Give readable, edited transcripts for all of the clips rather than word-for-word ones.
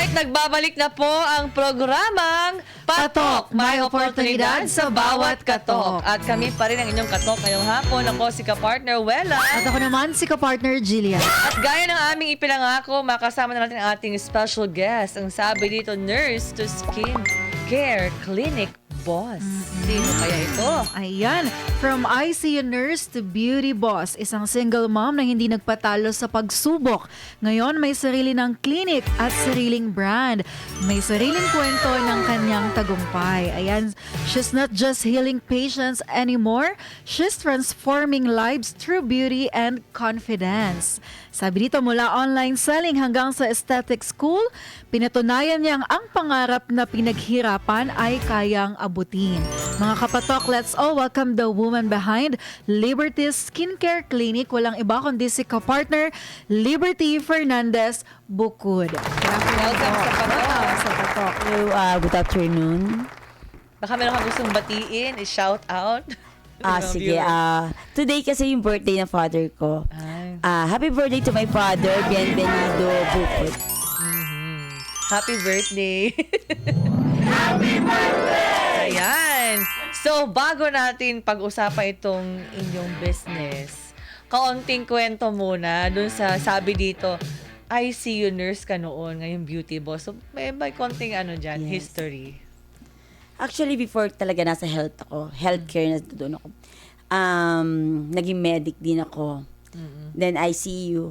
Alright, nagbabalik na po ang programang Patok, may oportunidad sa bawat katok. At kami pa rin ang inyong katok ngayong hapon. Ako si ka-partner Wella. At ako naman si ka-partner Jillian. At gaya ng aming ipinangako, makasama na natin ang ating special guest. Ang sabi dito, Nurse to Skin Care Clinic Boss. Sino kaya ito? Ayan, from ICU nurse to beauty boss, isang single mom na hindi nagpatalo sa pagsubok. Ngayon may sarili ng clinic at sariling brand. May sariling kwento ng kanyang tagumpay. Ayan, she's not just healing patients anymore, she's transforming lives through beauty and confidence. Sabi dito, mula online selling hanggang sa aesthetic school, pinatunayan niyang ang pangarap na pinaghirapan ay kayang abutin. Mga kapatok, let's all welcome the woman behind Liberty Skincare Clinic. Walang iba kundi si ka-partner Liberty Fernandez Bukod. Welcome sa Patok. Hello, good afternoon. Baka meron kang gustong batiin, i-shout out. Sige. Today kasi yung birthday ng father ko. Ay. Happy birthday to my father, Bienvenido Bukod. Happy birthday! Happy birthday! Ayan. So, bago natin pag-usapan itong inyong business, kaunting kwento muna dun sa sabi dito, ICU nurse ka noon, ngayon beauty boss. So, may konting dyan, Yes. history. Actually, before talaga nasa healthcare na doon ako. Naging medic din ako. Then ICU.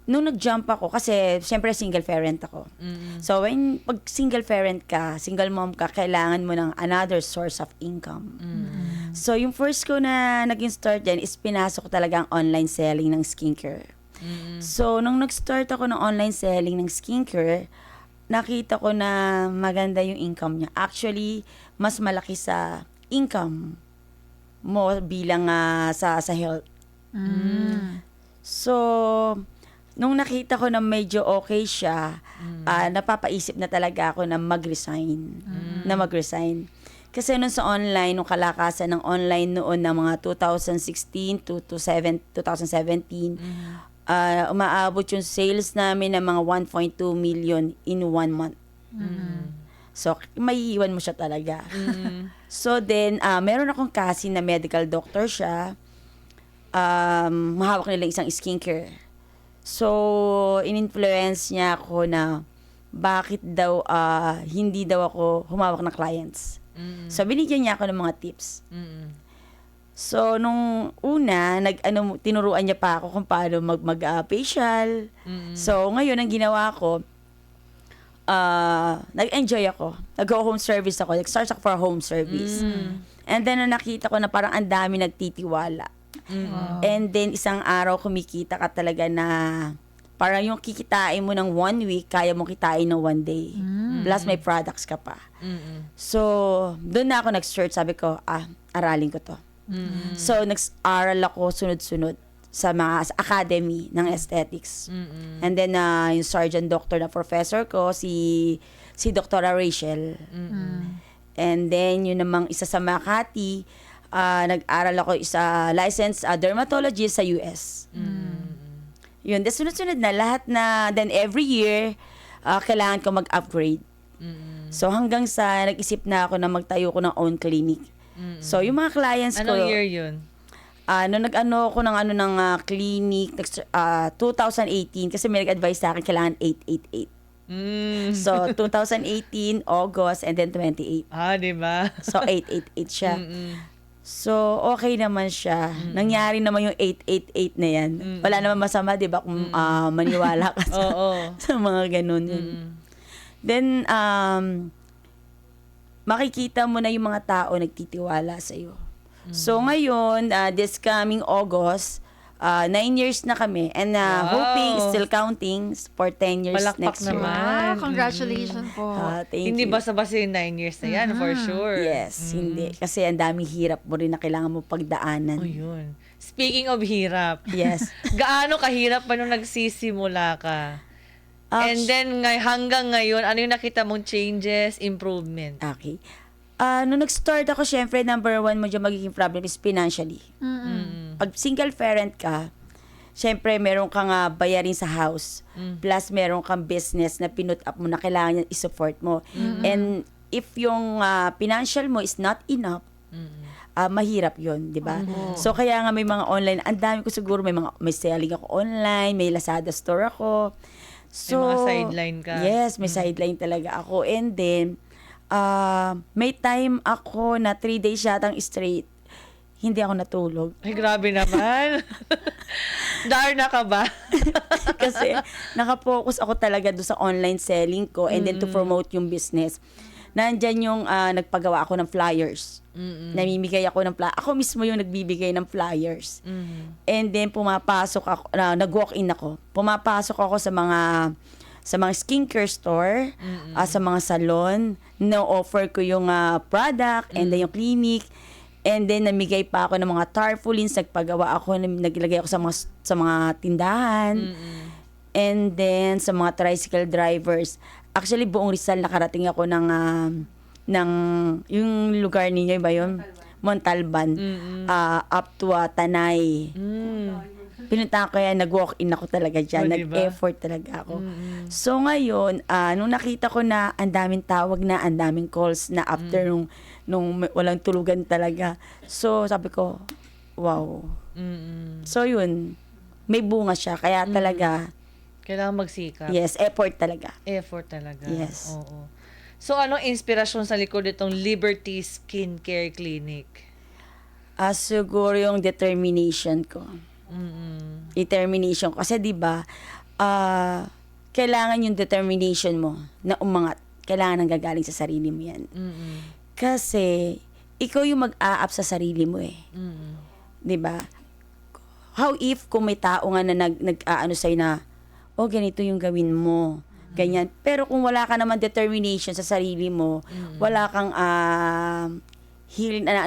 Nung nag-jump ako, kasi syempre single parent ako. So pag single parent ka, single mom ka, kailangan mo ng another source of income. So yung first ko na naging start din is pinasok ko talaga ang online selling ng skincare. So nung nag-start ako ng online selling ng skincare, nakita ko na maganda yung income niya. Actually, mas malaki sa income mo bilang sa health. So, nung nakita ko na medyo okay siya, napapaisip na talaga ako na mag-resign. Kasi nung sa online, nung kalakasan ng online noon na mga 2016 to 2017, umaabot yung sales namin ng mga 1.2 million in 1 month. So, maiiwan mo siya talaga. So then, meron akong cousin na medical doctor siya. Mahawak nila isang skincare. So, in-influence niya ako na bakit daw hindi daw ako humawak ng clients. So, binigyan niya ako ng mga tips. So, nung una, tinuruan niya pa ako kung paano mag-facial. So, ngayon, ang ginawa ko, nag-enjoy ako. Nag-home service ako. Nag-start ako for home service. And then, nung nakita ko na parang ang dami nagtitiwala. And then, isang araw, kumikita ka talaga na parang yung kikitain mo ng 1 week, kaya mo kitain ng 1 day. Plus, may products ka pa. So, doon na ako nag-search. Sabi ko, aralin ko to. So, nag-aral ako sunod-sunod sa academy ng aesthetics. And then, yung sergeant doctor na professor ko, si Dr. Rachel. And then, yun namang isa sa Makati, nag-aral ako isa licensed dermatologist sa US. Yun, then sunod-sunod na lahat na, then every year, kailangan ko mag-upgrade. So, hanggang sa nag-isip na ako na magtayo ko ng own clinic. So, yung mga clients ko... Anong year yun? Nung nag-ano ko ng clinic, 2018, kasi may nag-advise sa akin, kailangan 888. So, 2018, August, and then 28. Diba? So, 888 siya. So, okay naman siya. Nangyari naman yung 888 na yan. Wala naman masama, di ba, kung maniwala ka sa mga ganun. Then, makikita mo na yung mga tao nagtitiwala sa'yo. So, ngayon, this coming August, 9 years na kami. And hoping, still counting for 10 years Palakpak next year. naman. Congratulations po. Thank Hindi you. basta-basta yung 9 years na yan, for sure. Yes, hindi. Kasi ang daming hirap mo rin na kailangan mo pagdaanan. Oh, yun. Speaking of hirap, Yes. gaano kahirap pa nung nagsisimula ka? And then, hanggang ngayon, ano yung nakita mong changes, improvement? Okay. Nung nag-start ako, syempre, number one mo dyan magiging problem is financially. Pag single parent ka, syempre meron kang bayarin sa house. Plus meron kang business na pinut up mo na kailangan i-support mo. And if yung financial mo is not enough, mahirap 'yon, 'di ba? So kaya nga may mga online, ang dami ko siguro may selling ako online, may Lazada store ako. So May mga sideline ka. Yes, may sideline talaga ako. And then may time ako na 3 days yatang straight hindi ako natulog. Ay, grabe naman. Darna ka ba? Kasi nakapokus ako talaga doon sa online selling ko and then to promote yung business. Nandyan yung nagpagawa ako ng flyers. Namimigay ako ng flyers. Ako mismo yung nagbibigay ng flyers. And then pumapasok ako, nag-walk-in ako. Pumapasok ako sa mga skincare store, sa mga salon, no-offer ko yung product and then yung clinic. And then namigay pa ako ng mga tarpaulins, nagpagawa ako, naglagay ako sa mga tindahan. And then sa mga tricycle drivers. Actually buong Rizal nakarating ako ng yung lugar ninyo ba yun? Montalban. Up to Tanay. Pinunta ko yan, nag-walk-in ako talaga dyan. Oh, diba? Nag-effort talaga ako. So ngayon, nung nakita ko na ang daming tawag na, ang daming calls na after nung walang tulugan talaga. So sabi ko, wow. So yun, may bunga siya. Kaya talaga, Kailangan magsikap. yes, effort talaga. Effort talaga. Yes. Oo. So, anong inspirasyon sa likod itong Liberty Skincare Clinic? Siguro yung determination ko. Determination. Kasi di ba kailangan yung determination mo na umangat. Kailangan nanggagaling sa sarili mo yan. Kasi ikaw yung mag-a-up sa sarili mo eh. Di ba? How if kung may tao nga na nag-aano sa'yo na, oh, ganito yung gawin mo. Ganyan. Pero kung wala ka naman determination sa sarili mo, wala kang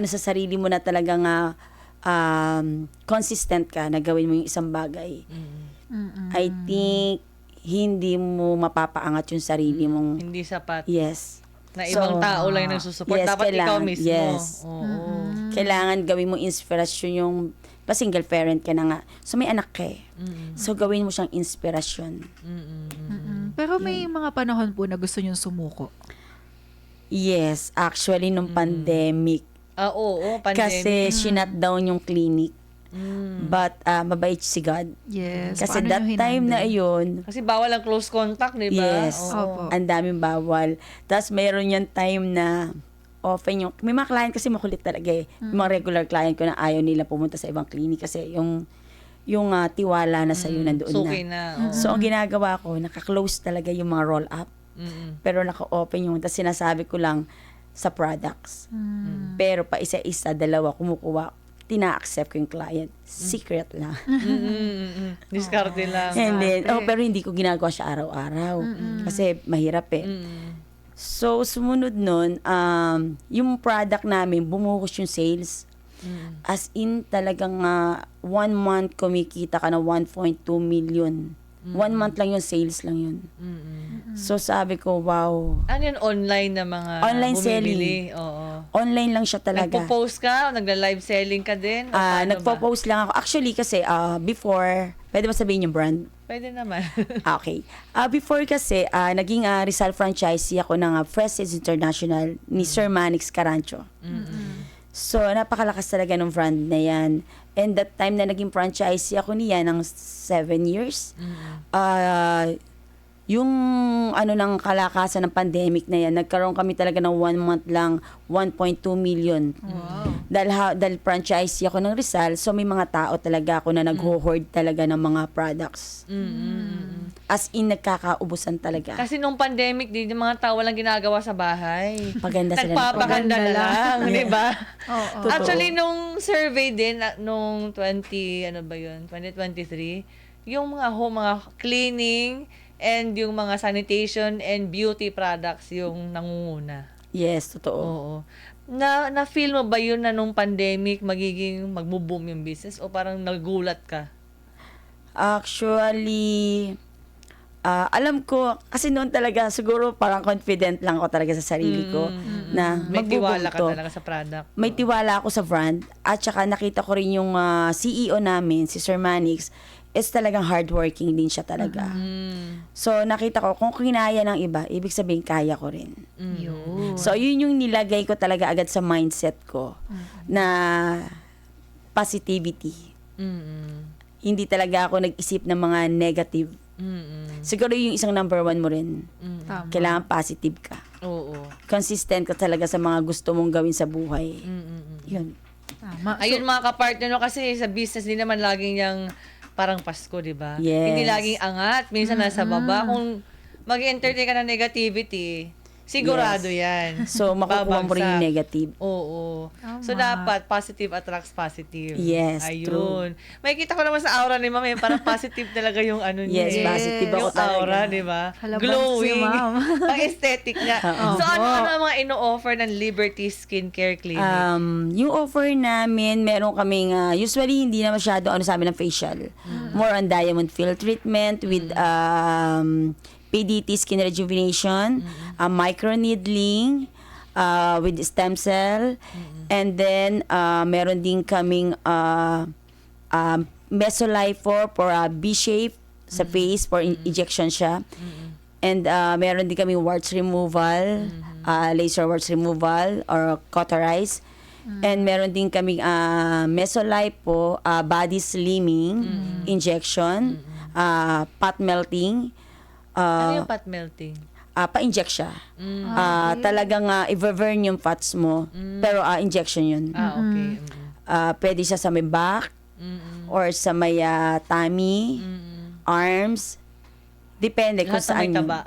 sa sarili mo na talagang consistent ka na gawin mo yung isang bagay. I think hindi mo mapapaangat yung sarili mong Hindi sapat. yes. Na ibang tao lang yung nagsusupport. yes, Dapat ikaw kailangan. mismo. Yes. Oo. Kailangan gawin mo inspirasyon yung single parent ka na nga. So may anak ka eh. So gawin mo siyang inspirasyon. Pero may mga panahon po na gusto niyong sumuko. Yes, actually nung pandemic. Oo, pandemic. Kasi sinut down yung clinic. But mabait si God. Yes. Kasi Paano that niyo time na hinandle? yun, Kasi bawal ang close contact, di ba? yes, Oo. Opo. ang daming bawal. Tapos mayroon yung time na often may mga client kasi makulit talaga eh. Yung mga regular client ko na ayaw nila pumunta sa ibang clinic kasi yung tiwala na sa'yo nandoon Suki na. na. Oo. So, ang ginagawa ko, naka-close talaga yung mga roll-up. Pero naka-open yung, tapos sinasabi ko lang sa products. Pero pa isa-isa, dalawa, kumukuha, tina-accept ko yung client. Secret lang. Diskarte lang. And then, pero hindi ko ginagawa siya araw-araw. Kasi mahirap eh. So, sumunod nun, yung product namin, bumuhos yung sales. As in, talagang 1 month kumikita ka na 1.2 million. 1 month lang yung sales lang yun. So, sabi ko, wow. Ano yun, online na mga Online bumibili? Oo. Online lang siya talaga. Nagpo-post ka? O nagla-live selling ka din? O paano ba? Nagpo-post lang ako. Actually, kasi before, pwede ba sabihin yung brand? Pwede naman. Okay. Before kasi, naging Rizal franchisee ako ng Prestige International ni Sir Manix Carancho. So, napakalakas talaga ng brand na yan. And that time na naging franchisee ako niya ng 7 years, yung ng kalakasan ng pandemic na yan, nagkaroon kami talaga ng 1 month lang 1.2 million. Wow. Dahil franchisee ako ng Rizal, so may mga tao talaga ako na nag-hoard talaga ng mga products. As in, nagkakaubusan talaga. Kasi nung pandemic, di yung mga tao walang ginagawa sa bahay. Paganda sila. Nagpapaganda na lang, di ba? Oo. Totoo. Actually, nung survey din, nung 2023, yung mga mga cleaning and yung mga sanitation and beauty products yung nangunguna. Yes, totoo. Oo. Na-feel mo ba yun na nung pandemic magbo-boom yung business o parang nagulat ka? Actually, alam ko, kasi noon talaga, siguro parang confident lang ako talaga sa sarili ko na May tiwala ka magbubuo to. talaga sa product. May tiwala ako sa brand at saka nakita ko rin yung CEO namin, si Sir Manix, is talagang hardworking din siya talaga. So, nakita ko, kung kinaya ng iba, ibig sabihin, kaya ko rin. Yun. So, yun yung nilagay ko talaga agad sa mindset ko na positivity. Hindi talaga ako nag-isip ng mga negative. Siguro yung isang number 1 mo rin. Tama. Kailangan positive ka. Oo. Consistent ka talaga sa mga gusto mong gawin sa buhay. Yun. Tama. Ayun mga kapartner, no, kasi sa business din naman laging yung parang Pasko, di ba? Yes. Hindi laging angat. Minsan nasa baba. Kung mag-entertain ka ng negativity, sigurado yan. So, makukuha mo rin yung Babagsak. negative. Oo. Tama. So, dapat positive attracts positive. Yes, Ayun. May kita ko naman sa aura ni Ma'am, parang positive talaga yung ano niya. Yes, positive ako Yung talaga. aura, di ba? Halabang Glowing. si Ma'am. Ang aesthetic niya. So, ano ang mga ino-offer ng Liberty Skincare Clinic? Yung offer namin, meron kaming, usually hindi na masyado sa amin ng facial. More on diamond fill treatment with PDT skin rejuvenation, microneedling, with stem cell, and then meron din kaming Mesolife for B-shape sa face for injection siya. And meron din kaming warts removal, laser warts removal or cauterize. And meron din kaming Mesolife body slimming injection, fat melting, Ano yung fat melting? pa-inject siya. Talagang i-burn yung fats mo, pero injection yun. Okay. Pwede siya sa may back, or sa may tummy, arms, depende kung Lahat na may saan yun. taba.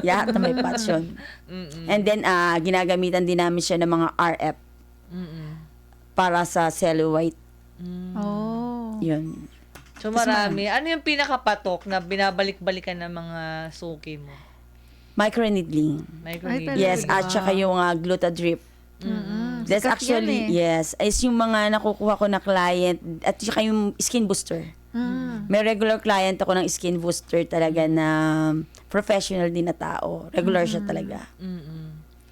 Yeah, na may fats yun. And then, ginagamitan din namin siya ng mga RF para sa cellulite. Oh. Yun. So marami. Ano yung pinakapatok na binabalik-balikan ng mga suki mo? Microneedling. Microneedling. Yes, at saka yung Glutadrip. That's Sikat actually, yan yes, is yung mga nakukuha ko na client at saka yung skin booster. May regular client ako ng skin booster talaga na professional din na tao. Regular siya talaga.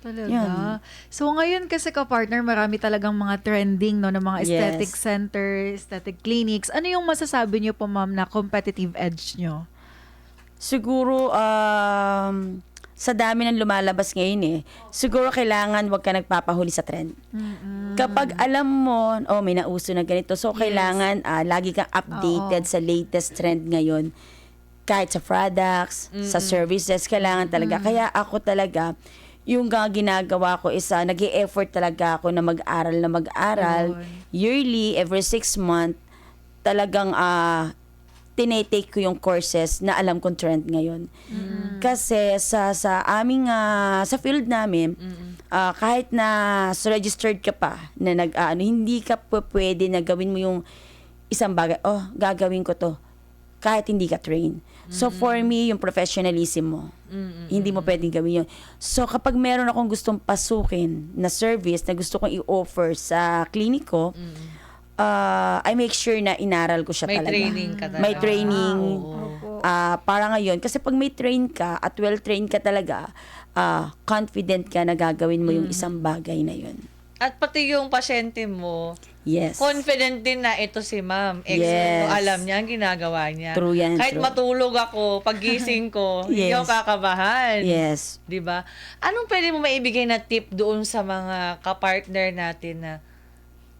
Talaga. Yun. So ngayon kasi ka-partner, marami talagang mga trending no, ng mga aesthetic Yes. center, aesthetic clinics. Ano yung masasabi niyo po ma'am na competitive edge niyo? Siguro, sa dami ng lumalabas ngayon siguro kailangan wag ka nagpapahuli sa trend. Kapag alam mo, may nauso na ganito, so kailangan lagi kang updated sa latest trend ngayon. Kahit sa products, sa services, kailangan talaga. Kaya ako talaga, yung ginagawa ko is nag-e-effort talaga ako na mag-aral yearly, every 6 months, talagang tinetake ko yung courses na alam kong trend ngayon. Kasi sa aming sa field namin, kahit na registered ka pa na hindi ka pwede na gawin mo yung isang bagay, gagawin ko to kahit hindi ka train. So for me, yung professionalism mo, hindi mo pwedeng gawin yun. So kapag meron akong gustong pasukin na service na gusto kong i-offer sa kliniko, I make sure na inaral ko siya May talaga. training ka talaga. May training. Oo. Para ngayon, kasi pag may train ka at well-trained ka talaga, confident ka na gagawin mo yung isang bagay na yun. At pati yung pasyente mo, Yes. confident din na ito si ma'am. Expert Yes. to, alam niya ang ginagawa niya. True yan, Kahit true. matulog ako, pagising ko, hindi Yes. ako kakabahan. Yes. 'Di ba? Anong pwede mo maibigay na tip doon sa mga kapartner natin na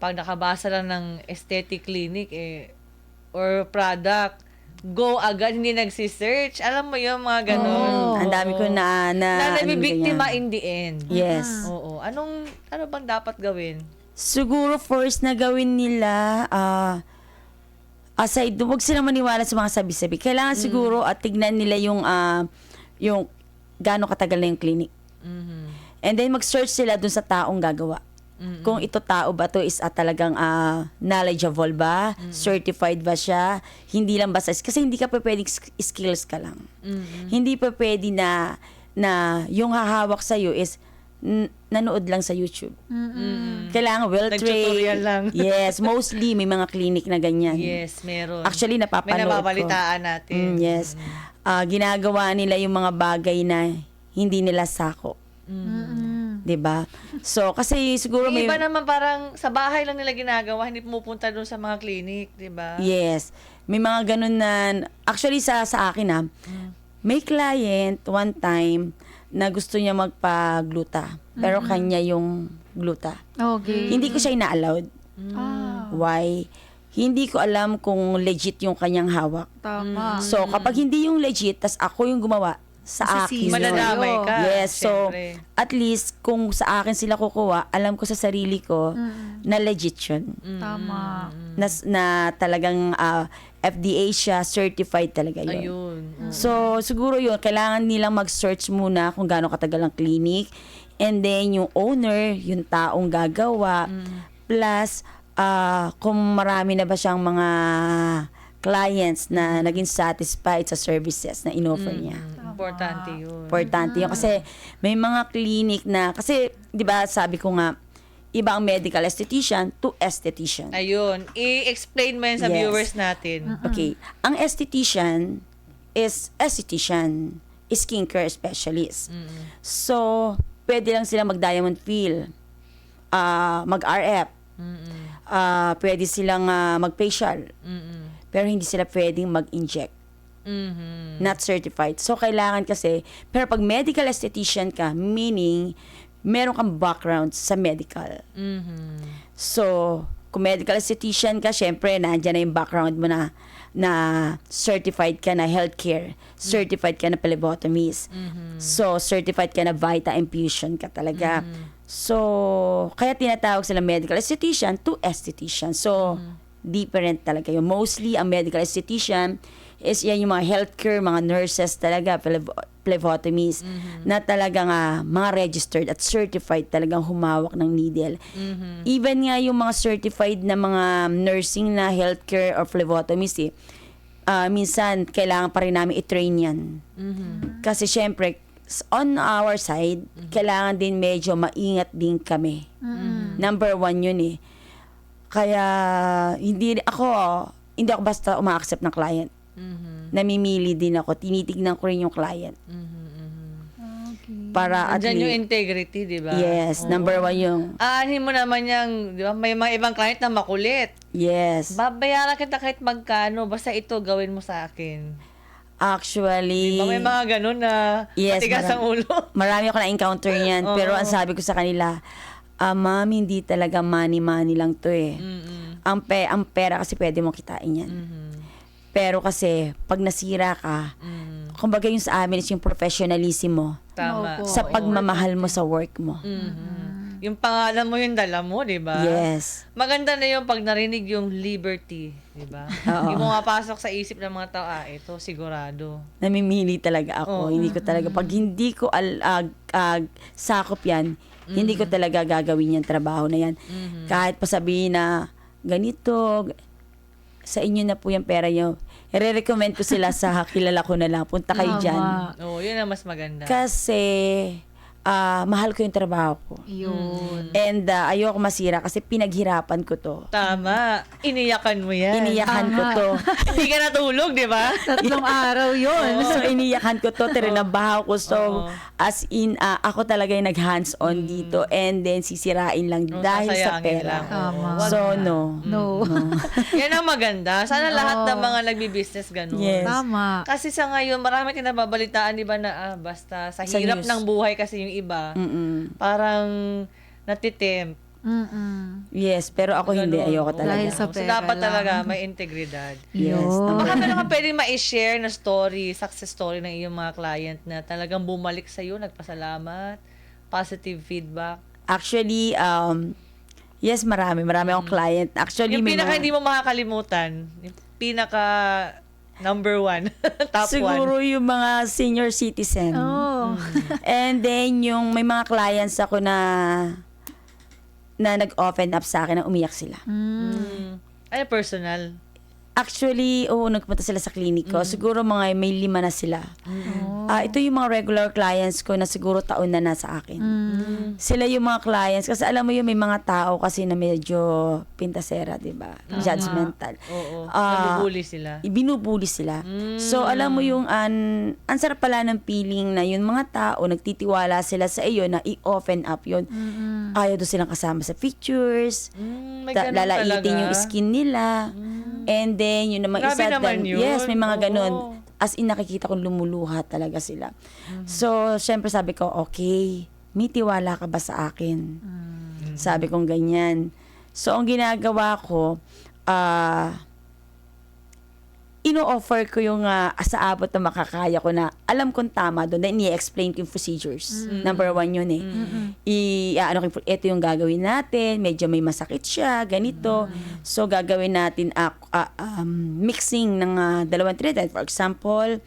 pag nakabasa lang ng aesthetic clinic or product, go agad, hindi nagsi-search. Alam mo yung mga ganun. Ang dami ko na nabibiktima in the end. Yes. Oo. Ano bang dapat gawin? Siguro first na gawin nila, aside, huwag silang maniwala sa mga sabi-sabi. Kailangan siguro tignan nila yung gaano katagal na yung clinic. And then mag-search sila dun sa taong gagawa. Kung ito tao ba to is talagang knowledgeable ba, certified ba siya, hindi lang basta, kasi hindi ka pa pwedeng skills ka lang. Hindi pa pwede na yung hahawak sa'yo is nanood lang sa YouTube. Kailangan well-trained. Nag-tutorial lang. Yes, mostly may mga clinic na ganyan. Yes, meron. Actually, May napapanood nababalitaan natin. Yes. Ginagawa nila yung mga bagay na hindi nila sako. 'Diba? So, kasi siguro Yung may... iba naman parang sa bahay lang nila ginagawa, hindi pumupunta doon sa mga clinic, di ba? Yes. May mga ganun na... Actually, sa akin may client one time na gusto niya magpa-gluta. Pero kanya yung gluta. Okay. Hindi ko siya ina-allowed. Ah, Why? Hindi ko alam kung legit yung kanyang hawak. tama. So, kapag hindi yung legit, tas ako yung gumawa, sa Masisisi akin yun. Madadamay ka. Yes, so syempre. at least kung sa akin sila kukuha, alam ko sa sarili ko na legit yun. Tama. Na talagang FDA siya, certified talaga yun. Ayun. So, siguro yun, kailangan nilang mag-search muna kung gaano katagal ang clinic. And then, yung owner, yung taong gagawa. Plus, kung marami na ba siyang mga clients na naging satisfied sa services na in-offer niya. Importante yun. Importante yun. Kasi may mga clinic na, kasi, di ba, sabi ko nga, iba ang medical esthetician to esthetician. Ayun. I-explain mo yan sa Yes. viewers natin. Okay. Ang esthetician is skincare specialist. So, pwede lang sila mag-diamond fill, mag-RF, pwede silang mag-facial, pero hindi sila pwedeng mag-inject. Not certified. So, kailangan kasi, pero pag medical esthetician ka, meaning, meron kang background sa medical. So, kung medical esthetician ka, syempre, nandiyan na yung background mo na certified ka na healthcare, certified ka na phlebotomist, so, certified ka na Vita infusion ka talaga. So, kaya tinatawag sila medical esthetician to esthetician. So, different talaga yun. Mostly, ang medical esthetician is yan yung mga healthcare, mga nurses talaga, phlebotomies, na talagang mga registered at certified talagang humawak ng needle. Even nga yung mga certified na mga nursing na healthcare or phlebotomist, minsan kailangan pa rin namin i-train yan. Kasi syempre, on our side, kailangan din medyo maingat din kami. Number 1 yun eh. Kaya hindi ako basta uma-accept ng client. Namimili din ako, tinitignan ko rin yung client. Okay. Para at Andyan yung least, integrity, di ba? yes, Oo. number 1 yung, Aanhin mo naman yung, di ba, may mga ibang client na makulit. yes. Babayaran kita kahit magkano, basta ito gawin mo sa akin. Actually, May mga ganun na Yes, matigas ang ulo. marami ako na-encounter niyan. Pero ang sabi ko sa kanila, ma'am, hindi talaga money lang to eh. Ang pera kasi pwede mong kitain yan. Pero kasi, pag nasira ka, kumbaga yung sa amin is yung professionalism mo, Tama. Opo. sa pagmamahal mo sa work mo. Yung pangalan mo yung dala mo, di ba? Yes. Maganda na yung pag narinig yung liberty, di ba? Oo. Yung mga pasok sa isip ng mga tao, ito sigurado. Namimili talaga ako. Hindi ko talaga, pag hindi ko sakop yan, hindi ko talaga gagawin yung trabaho na yan. Kahit pa sabihin na, ganito, sa inyo na po yung pera nyo. I-recommend ko sila sa kilala ko na lang. Punta kayo dyan. Oo, yun ang mas maganda. Kasi, mahal ko yung trabaho ko. Yun. And ayoko masira kasi pinaghirapan ko to. Tama. Iniyakan mo yan. Iniyakan ko to. Hindi ka natulog, di ba? 3 araw yun. So, iniyakan ko to, trinabaho ko. So, Oo. as in, ako talaga yung nag-hands-on dito and then sisirain lang Oo, dahil sa sasayangin pera. lang. Oo, Tama. wag So, na. no. No. Yan ang maganda. Sana lahat ng mga nagbi-business ganun. Yes. Tama. Kasi sa ngayon, marami tinababalitaan, di ba, na basta sa Sa hirap news. ng buhay kasi yung iba, parang natitempt. Yes, pero ako hindi. Ganun. Ayoko Oo. talaga. Dahil sa So, pera dapat lang. talaga may integridad. Yes. Yun. Baka meron ka pwedeng ma-share na story, success story ng iyong mga client na talagang bumalik sa'yo, nagpasalamat, positive feedback. Actually, yes, marami. Marami akong client. Actually, Yung may pinaka mga- hindi mo makakalimutan, yung pinaka number 1, top 1. siguro yung mga senior citizen. Oh. And then, yung may mga clients ako na nag-open up sa akin na umiyak sila. Ay, personal. Actually, nagpunta sila sa clinic ko. Siguro may 5 na sila. Oh. Ito yung mga regular clients ko na siguro taon na nasa akin. Sila yung mga clients. Kasi alam mo yun, may mga tao kasi na medyo pintasera, di ba? Judgmental. Oo. Nabubuli sila. Binubuli sila. So, alam mo yung, ang sarap pala ng feeling na yung mga tao, nagtitiwala sila sa iyo na i-open up yun. Ayaw doon silang kasama sa pictures. May ganun Lalaitin talaga. yung skin nila. And then, yun naman Grabe isa. naman yun. Yes, may mga Oo. ganun. As in, nakikita kong lumuluha talaga sila. So, syempre sabi ko, okay, may tiwala ka ba sa akin? Sabi kong ganyan. So, ang ginagawa ko, ino-offer ko yung sa abot na makakaya ko na alam kong tama doon na ini-explain ko yung procedures. Number 1 yun eh. Ito yung gagawin natin, medyo may masakit siya, ganito. So, gagawin natin mixing ng dalawang treatment. For example,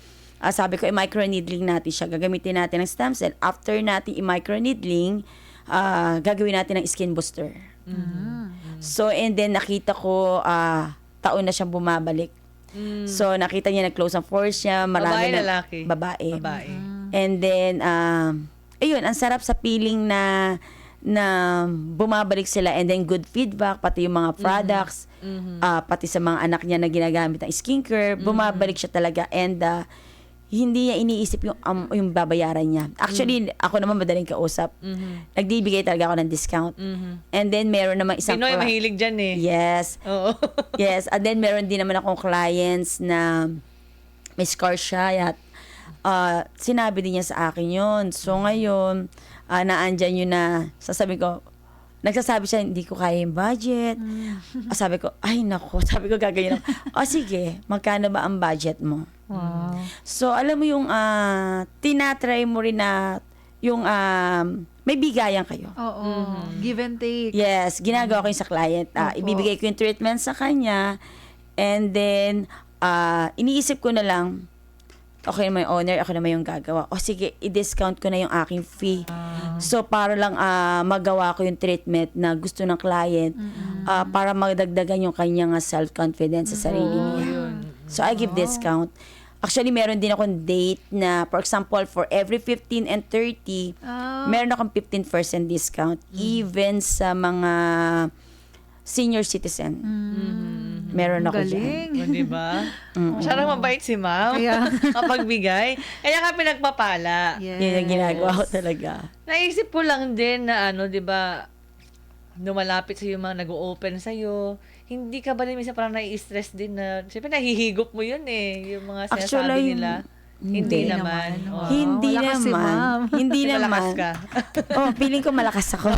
sabi ko, i-microneedling natin siya. Gagamitin natin ng stem cell. After natin i-microneedling, gagawin natin ng skin booster. So, and then nakita ko, taon na siyang bumabalik. So, nakita niya nag-close ang force niya. Babae, na, lalaki? Babae. Babae. And then, ayun, ang sarap sa feeling na bumabalik sila and then good feedback, pati yung mga products, pati sa mga anak niya na ginagamit ng skincare, bumabalik siya talaga and hindi niya iniisip yung babayaran niya. Actually, ako naman madaling kausap. Nagbibigay talaga ako ng discount. And then, meron naman isang... Pinoy mahilig dyan eh. Yes. Oo. Yes. And then, meron din naman akong clients na may scar siya at sinabi din niya sa akin yun. So, ngayon, naandyan yun na sasabi ko, nagsasabi siya, hindi ko kaya yung budget. Sabi ko, ay nako, sabi ko gaganyan ako. Sige, magkano ba ang budget mo? Wow. So, alam mo yung tinatry mo rin na yung may bigayan kayo. Oo. Give and take. Yes, ginagawa ko yun sa client. Ibibigay ko yung treatment sa kanya and then iniisip ko na lang, okay naman yung owner, ako naman yung gagawa. O sige, i-discount ko na yung aking fee. So, para lang magawa ko yung treatment na gusto ng client para magdagdagan yung kanyang self-confidence sa sarili niya. So, I give discount. Actually, meron din akong date na, for example, for every 15 and 30, meron akong 15% discount even sa mga senior citizen. Meron ako dyan. Galing. O, diba? Masyadong mabait si ma'am. Kaya- Kapag bigay. Kaya ka pinagpapala. Yes. Yun ang ginagawa ko talaga. Naisip ko lang din na di ba, lumalapit sa yung mga nag-o-open sa'yo, hindi ka ba din minsan parang nai-stress din na, siyempre nahihigop mo yun eh, yung mga sinasabi Actually, nila. hindi Hindi naman. naman. Wow. Hindi Malakas si naman. ma'am. Hindi Malakas naman. ka. Feeling ko malakas ako.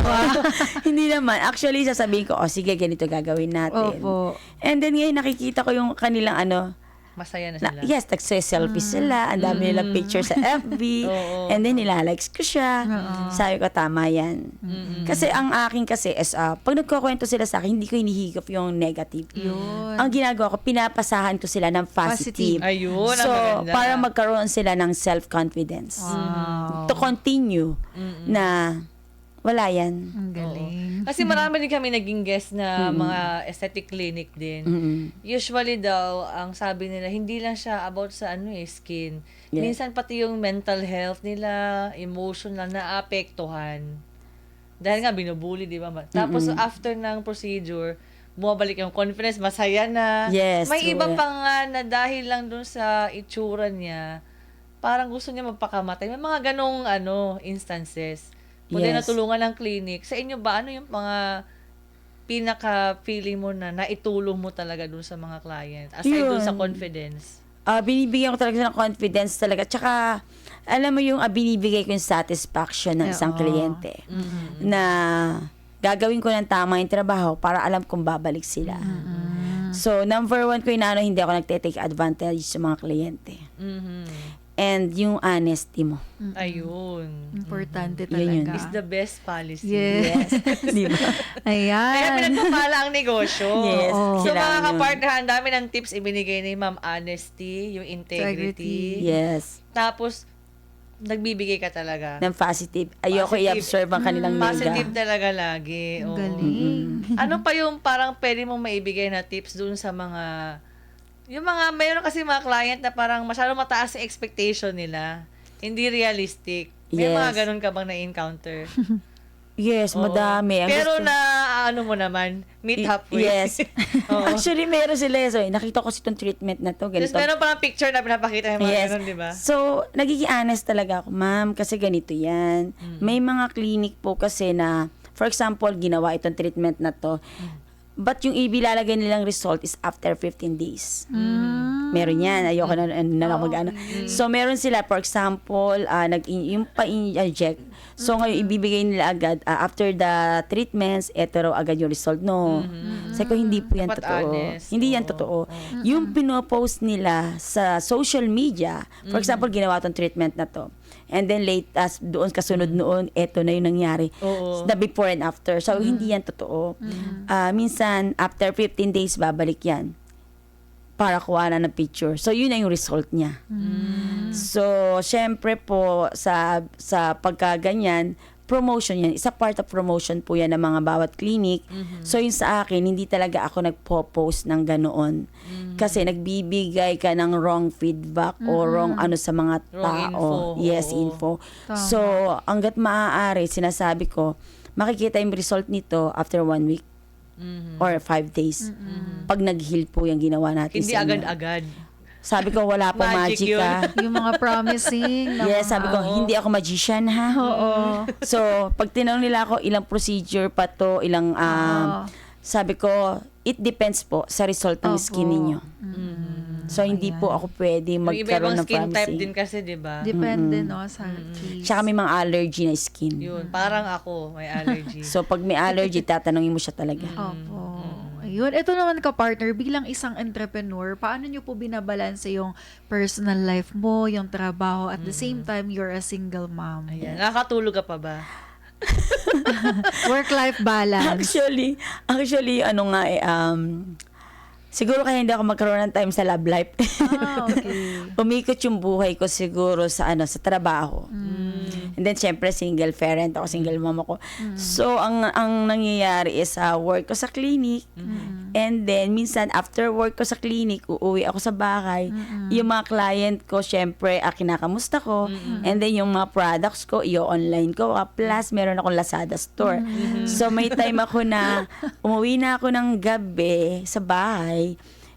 Hindi naman. Actually, sasabihin ko, sige, ganito gagawin natin. Opo. And then ngayon, nakikita ko yung kanilang Masaya na sila. yes, nagse-selfie sila. Ang dami nilang picture sa FB. Oo. And then, nilalikes ko siya. Sabi ko, tama yan. Kasi ang akin kasi is, pag nagkukwento sila sa akin, hindi ko hinihigop yung negative. Yun. Ang ginagawa ko, pinapasahan ko sila ng positive. Ayun, ang So, maganda. para magkaroon sila ng self-confidence. Wow. To continue na wala yan. Ang galing. Kasi marami din kami naging guest na mga aesthetic clinic din. Usually daw, ang sabi nila, hindi lang siya about sa skin. Yeah. Minsan pati yung mental health nila, emotional naapektuhan. Dahil nga binubuli, di ba? Tapos after ng procedure, bumabalik yung confidence, masaya na. Yes, May true. iba pa nga na dahil lang dun sa itsura niya, parang gusto niya magpakamatay. May mga ganong instances. Pwede Yes. natulungan ng clinic. Sa inyo ba, ano yung mga pinaka-feeling mo na naitulong mo talaga dun sa mga client? Aside dun sa Yun. confidence. Binibigyan ko talaga ng confidence talaga. Tsaka, alam mo yung binibigay ko yung satisfaction ng isang kliyente. Na gagawin ko ng tama yung trabaho para alam kung babalik sila. So, number 1 ko yung hindi ako nagte-take advantage sa mga kliyente. And yung honesty mo. Ayun. Importante Yun yun. talaga. Is the best policy. Yes. Di ba? Kaya Ayan. pinagpapala ang negosyo. Yes. Oo. So mga Kailangan yun. kapartner, ang dami ng tips ibinigay ni Ma'am Honesty, yung integrity. Yes. Tapos, nagbibigay ka talaga. Ng positive. Ayoko Positive. i-observe ang kanilang Positive nega. talaga lagi. Ang Oo. galing. Ano pa yung parang pwede mong maibigay na tips dun sa mga, yung mga, mayroon kasi mga client na parang masyadong mataas yung expectation nila. Hindi realistic. May Yes. mga ganun ka bang na-encounter? Yes, Oo. madami. Ang Pero gusto- ano mo naman, meet halfway. Yes. Oo. Actually, meron sila. So, nakita ko si itong treatment na to. Tapos Ganito. meron parang picture na pinapakita yung mga Yes. ganun, di ba? So, nagiging honest talaga ako, ma'am, kasi ganito yan. May mga clinic po kasi na, for example, ginawa itong treatment na to, but yung ibilalagay nilang result is after 15 days. Meron yan. Ayoko na lang mag-ano. So, meron sila, for example, yung pa-inject. So, ngayon, ibibigay nila agad, after the treatments, eto raw agad yung result. No. Sabi ko, hindi po yan Dapat totoo. honest. Hindi yan Oo. totoo. Yung pinopost nila sa social media, for example, ginawa tong treatment na to. And then late, doon kasunod noon, eto na yung nangyari. Oo. The before and after. So, hindi yan totoo. Minsan, after 15 days, babalik yan para kuha na ng picture. So, yun na yung result niya. So, syempre po, sa pagkaganyan, promotion yan. Isa part of promotion po yan ng mga bawat clinic. So, yun sa akin, hindi talaga ako nagpo-post ng ganoon. Kasi nagbibigay ka ng wrong feedback o wrong ano sa mga Wrong tao. info. Yes, Oo. info. Tama. So, hanggat maaari, sinasabi ko, makikita yung result nito after 1 week or 5 days. Pag nag-heal po yung ginawa natin Hindi sa inyo. agad-agad. Sabi ko, wala po Magic magic ka. Yung mga promising. Na Yes, sabi ko, Oo. hindi ako magician ha. Oo. So, pag tinanong nila ako, ilang procedure pa to, ilang, Oo. sabi ko, it depends po sa result ng Opo. skin ninyo. So, hindi po ako pwede Yung magkaroon iba-ibang ng skin type din promising. kasi, di ba? Depende, no, sa case. Tsaka may mga allergy na skin. Yun, parang ako, may allergy. So, pag may allergy, tatanungin mo siya talaga. Opo. Ayun. Ito naman ka-partner, bilang isang entrepreneur, paano nyo po binabalanse yung personal life mo, yung trabaho, at the same time, you're a single mom? Ayan. Nakakatulog ka pa ba? Work-life balance. Actually, ano nga siguro kaya hindi ako magkaroon ng time sa love life. Okay. Umikot yung buhay ko siguro sa sa trabaho. And then syempre single parent ako, single mom ako. So ang nangyayari is work ko sa clinic. And then minsan after work ko sa clinic, uuwi ako sa bahay. Yung mga client ko syempre kinakamusta ko. And then yung mga products ko i-online ko. Plus meron akong Lazada store. So may time ako na umuwi na ako ng gabi sa bahay.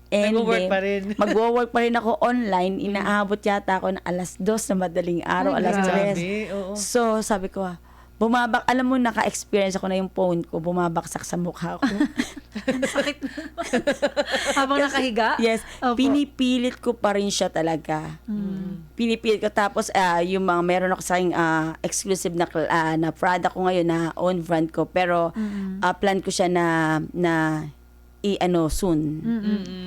And Nag-work then, pa rin. Magwo-work pa rin ako online. Inaabot yata ako ng 2:00 na madaling araw, Ay, 3:00. grabe, oo. So, sabi ko, alam mo, naka-experience ako na yung phone ko, bumabaksak sa mukha ko. Sakit. Habang nakahiga? Yes, Opo. pinipilit ko pa rin siya talaga. Pinipilit ko. Tapos, yung mga, meron ako sa exclusive na product ko ngayon na own brand ko. Pero, plan ko siya na soon.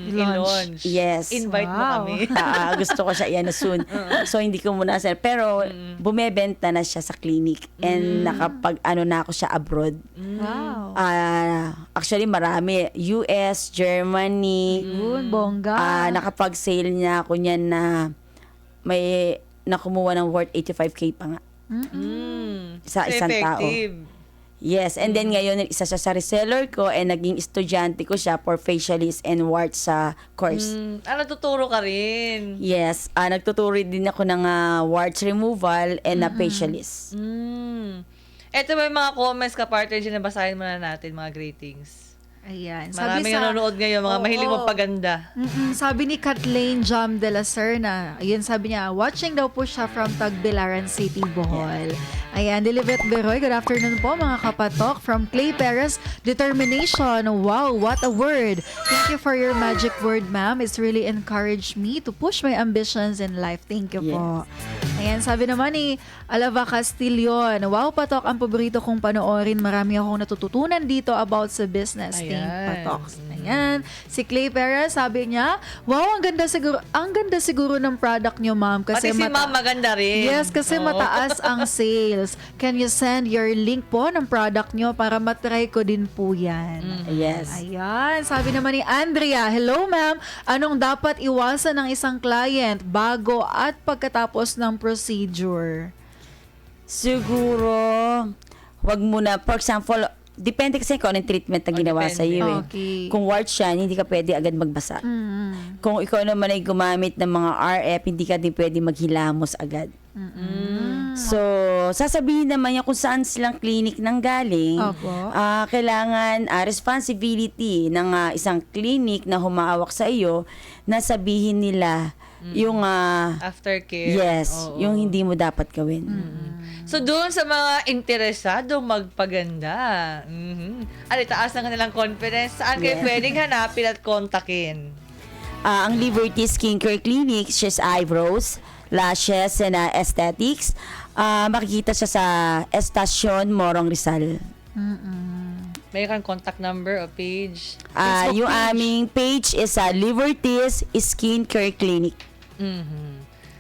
I-launch. Yes. Invite mo Wow. kami. Gusto ko siya soon. So, hindi ko muna sell. Pero, bumebenta na siya sa clinic. And na ako siya abroad. Wow. Actually, marami. US, Germany. Yun, bongga. Nakapag-sale niya ako niyan na may nakumuha ng worth 85K pa nga. Sa isang tao. Effective. Yes, and then ngayon isa siya sa reseller ko and naging estudyante ko siya for facialist and warts sa course. Tuturo ka rin. Yes, nagtuturo din ako ng warts removal and facialist. Ito ba yung mga comments ka, partner, dyan nabasahin muna natin, mga greetings. Ayan. Maraming nanonood ngayon, mga mahilig magpaganda. Sabi ni Kathleen Jam de la Serna, ayun, sabi niya, watching daw po siya from Tagbilaran City, Bohol. Ayan, Dilivet Beroy, good afternoon po mga kapatok. From Clay Perez, determination. Wow, what a word. Thank you for your magic word, ma'am. It's really encouraged me to push my ambitions in life. Thank you po. Ayan, sabi naman ni Alava Castillon, wow, Patok, ang paborito kong panoorin. Marami akong natututunan dito about sa business. Ayan. Think Patoks. Ayan. Si Clay Perez, sabi niya, wow, ang ganda siguro ng product niyo, ma'am. Pati si ma'am maganda rin. Yes, kasi Oo. mataas ang sales. Can you send your link po ng product nyo para matry ko din po yan? Yes. Ayan. Sabi naman ni Andrea, hello ma'am, anong dapat iwasan ng isang client bago at pagkatapos ng procedure? Siguro, wag muna, for example, depende kasi kung anong treatment na ginawa depende. sa iyo. Okay. Kung warts yan, hindi ka pwede agad magbasa. Kung ikaw naman ay gumamit ng mga RF, hindi ka din pwede maghilamos agad. So, sasabihin naman niya kung saan silang clinic nang galing. Opo. Kailangan responsibility ng isang clinic na humawak sa iyo na sabihin nila yung Aftercare. yes, Oo. yung hindi mo dapat gawin. So, doon sa mga interesado magpaganda, taas ng kanilang confidence, saan kayo Yeah. pwedeng hanapin at kontakin? Ang Liberty Skincare Clinic, she's eyebrows, lashes, and aesthetics. Makikita siya sa Estacion, Morong Rizal. May kang contact number o page? Facebook Yung page? aming page is Liberty's Skincare Clinic.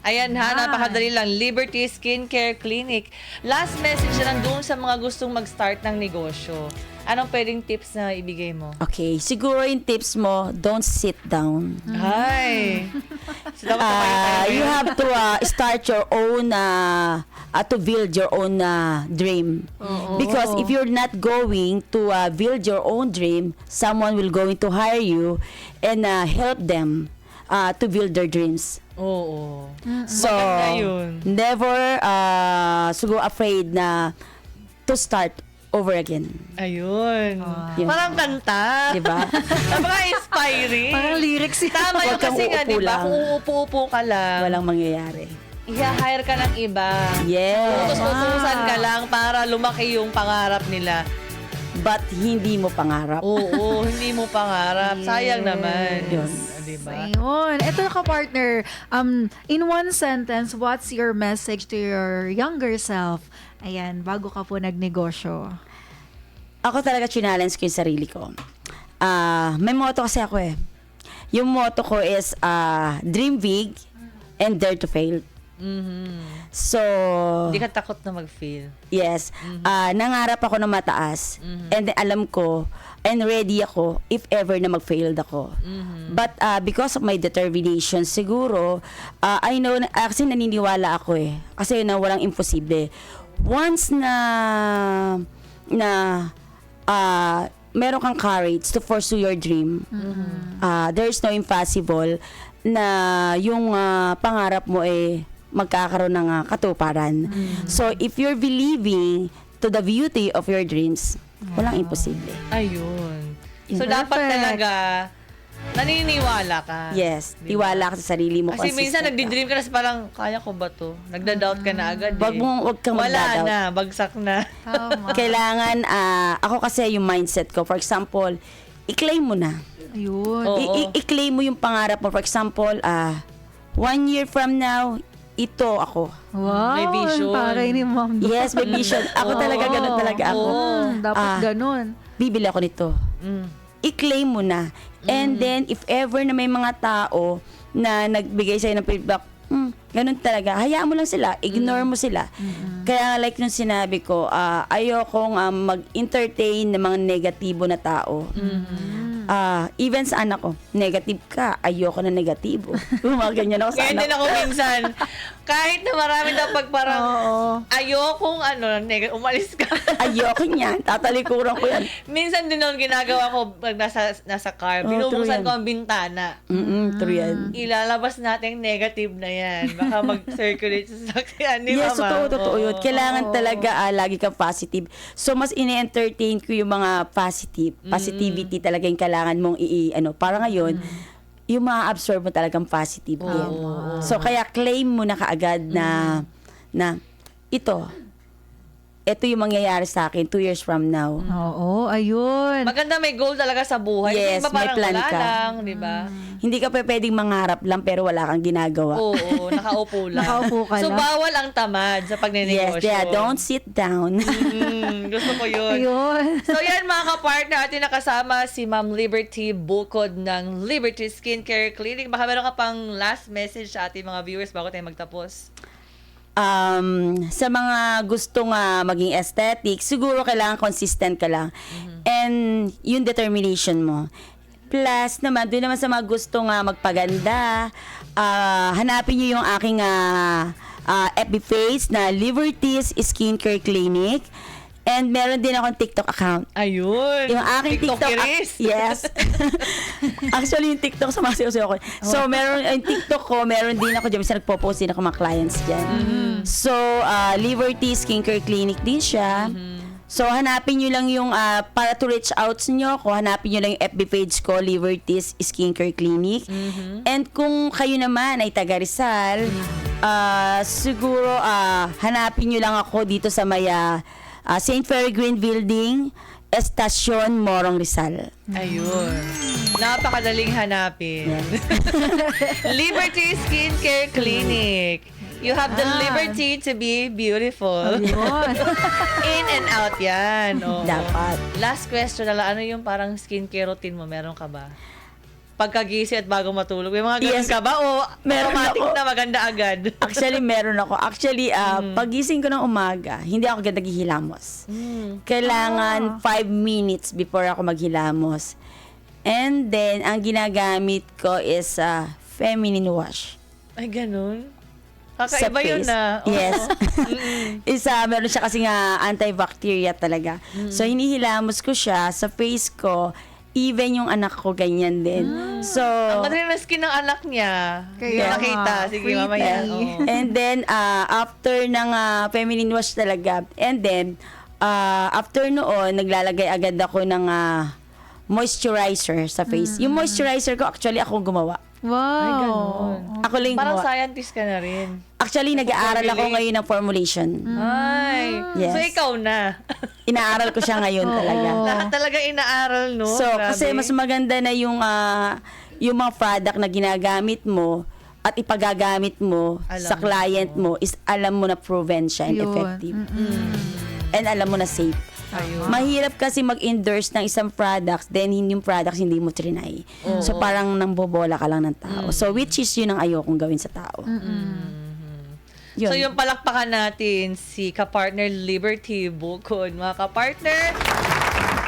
Ayan ha, Nice. napakadali lang. Liberty Skincare Clinic. Last message na lang doon sa mga gustong mag-start ng negosyo. Anong pwedeng tips na ibigay mo? Okay, siguro yung tips mo, don't sit down. Hi! So, dapat tumayo tayo You ngayon. have to start your own, to build your own dream. Because if you're not going to build your own dream, someone will going to hire you and help them to build their dreams. Oo. So, Maganda yun. never siguro afraid na to start over again. Ayun. Yun. Parang kanta. Diba? Napaka-inspiring. Parang lyrics yun. Tama yun Huwag kang kasi nga, uupo di ba? lang. Kung uupo-upo ka lang, Walang mangyayari. i-hire ka ng iba. Yes. Utos-utusan ka lang para lumaki yung pangarap nila. But hindi mo pangarap. Oo, hindi mo pangarap. Sayang naman. Yun. Diba? Ayun. Ito ka partner. In one sentence, what's your message to your younger self? Ayan, bago ka po nagnegosyo. Ako talaga challenge ko yung sarili ko. May motto kasi ako eh. Yung motto ko is dream big and dare to fail. So, Hindi ka takot na mag-fail. yes. Nangarap ako na mataas. And then alam ko, and ready ako if ever na mag-failed ako. But because of my determination, siguro, I know, kasi naniniwala ako eh. Kasi na walang imposible. Once na meron kang courage to pursue your dream, there's no impossible na yung pangarap mo eh magkakaroon ng katuparan. So, if you're believing to the beauty of your dreams, walang imposible. Ayun. So, Perfect. dapat talaga naniniwala ka. Yes, Diba? tiwala ka sa sarili mo. Kasi minsan consistent ka. nagdi-dream ka na parang, kaya ko ba to? Nagda-doubt ka na agad Wag kang Wala magda-doubt. na, bagsak na. Tama. Kailangan, ako kasi yung mindset ko, for example, i-claim mo na. Ayun. Oo. I-claim mo yung pangarap mo. For example, 1 year from now, ito ako. Wow. May vision. Paray ni Ma'am. Yes, may vision. Ako talaga, ganun talaga ako. Dapat ganun. Bibili ako nito. I-claim mo na. And then, if ever na may mga tao na nagbigay sa'yo ng feedback, ganun talaga. Hayaan mo lang sila. Ignore mo sila. Kaya like nung sinabi ko, ayokong mag-entertain ng mga negatibo na tao. Even sa anak ko, negative ka, ayoko na negatibo. Mga ganyan ako sa Kaya anak din ako minsan, kahit na marami daw pag parang, ayokong umalis ka. Ayoko niyan. Tatalikuran ko yan. Minsan din ako ginagawa ko pag nasa car, true binubuksan yan. ko ang bintana. True yan. Ilalabas natin negative na yan. Baka mag-circulate sa sakyan ni Yes, Mama. totoo Oo. yun. Kailangan talaga lagi kang positive. So, mas ini-entertain ko yung mga positivity talaga yung kailangan mong para ngayon, yung ma-absorb mo talagang positive yan. So, kaya claim mo na kaagad na ito yung mangyayari sa akin 2 years from now. Oo, ayun. Maganda may goal talaga sa buhay. Yes, Hindi ba parang may plan wala ka. lang, di ba? Hindi ka pa pwedeng mangarap lang pero wala kang ginagawa. Oo, nakaupo lang. Nakaupo ka So, lang. bawal ang tamad sa Yes, pagnenegosyo. don't sit down. Gusto ko yun. Ayun. So yan mga ka-partner, atin nakasama si Ma'am Liberty Bukod ng Liberty Skincare Clinic. Baka meron ka pang last message sa ating mga viewers bago tayo magtapos. Sa mga gustong maging aesthetic, siguro kailangan consistent ka lang. And yung determination mo. Plus naman, doon naman sa mga gustong magpaganda, hanapin nyo yung aking FB page na Liberty's Skincare Clinic. And meron din akong TikTok account. Ayun. Yung aking TikTok, TikTokeris. yes. Actually, yung TikTok, sumasayaw ko. So, meron, yung TikTok ko, meron din ako dyan. Minsan nagpo-post din ako mga clients dyan. So, Liberty Skincare Clinic din siya. So, hanapin nyo lang yung, para to reach out nyo ako, hanapin nyo lang yung FB page ko, Liberty's Skincare Clinic. And kung kayo naman ay taga Rizal, siguro, hanapin nyo lang ako dito sa maya St. Peregrine Building, Estasyon, Morong, Rizal. Ayun. Napakadaling hanapin. Liberty Skincare Clinic. You have the liberty to be beautiful. Ayun. In and out yan. Oo. Dapat. Last question na lang. Ano yung parang skincare routine mo? Meron ka ba? Pagkagising at bago matulog. May mga ganun Yes. ka ba? O Meron automatic ako. na maganda agad? Actually, meron ako. Actually, pagising ko ng umaga, hindi ako agad naghihilamos. Kailangan 5 minutes before ako maghilamos. And then, ang ginagamit ko is feminine wash. Ay, ganun? Sa Kakaiba yun face. na. Oo. Yes. Meron siya kasi nga antibacteria talaga. So, hinihilamos ko siya sa face ko. Even yung anak ko, ganyan din. So, Ang ganda ng skin ng anak niya. Kaya Hindi nakita. nga, Sige, pretty. mamaya. Oo. and then, after ng feminine wash talaga, and then, after noon, naglalagay agad ako ng moisturizer sa face. Yung moisturizer ko, actually, ako gumawa. Wow. Ay, ganun. Ako lang yung Parang gumawa. scientist ka na rin. Actually, nag-aaral ako formulate. ngayon ng formulation. Ay. Yes. So, ikaw na. Inaaral ko siya ngayon talaga. Lahat talaga inaaral, no? So, Grabe. kasi mas maganda na yung mga product na ginagamit mo at ipagagamit mo Alam sa mo. client mo is alam mo na proven siya and Yun. effective. And alam mo na safe. Ayun. Mahirap kasi mag-endorse ng isang products, then yung products hindi mo trinay. So, parang nambobola ka lang ng tao. So, which is yun ang ayokong gawin sa tao. Yun. So, yung palakpakan natin, si kapartner Liberty Bukod. Mga kapartner,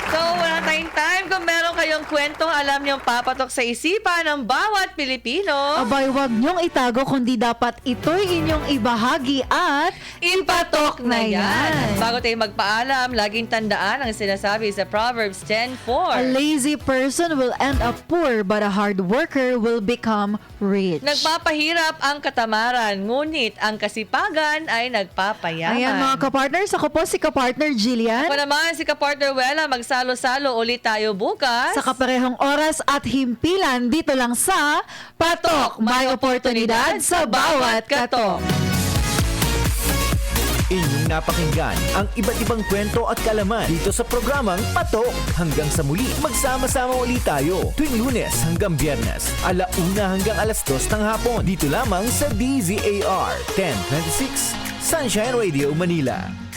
so, wala tayong time. Kung meron kayong kwentong alam niyong papatok sa isipan ng bawat Pilipino, Abay, wag niyong itago kundi dapat ito'y inyong ibahagi at ipatok na yan. yan. Bago tayo magpaalam, laging tandaan ang sinasabi sa Proverbs a 10:4. lazy person will end up poor but a hard worker will become rich. Nagpapahirap ang katamaran, ngunit ang kasipagan ay nagpapayaman. Ayan mga kapartners, ako po si kapartner Jillian. Ako naman si kapartner Wella, magsalo-salo ulit tayo bukas. Sa kaparehong oras at himpilan dito lang sa Patok, may oportunidad sa bawat katok. Inyong napakinggan ang iba't ibang kwento at kalaman dito sa programang Patok. Hanggang sa muli, magsama-sama ulit tayo tuwing Lunes hanggang Biyernes, 1:00 hanggang 2:00 ng hapon. Dito lamang sa DZAR 1026 Sunshine Radio Manila.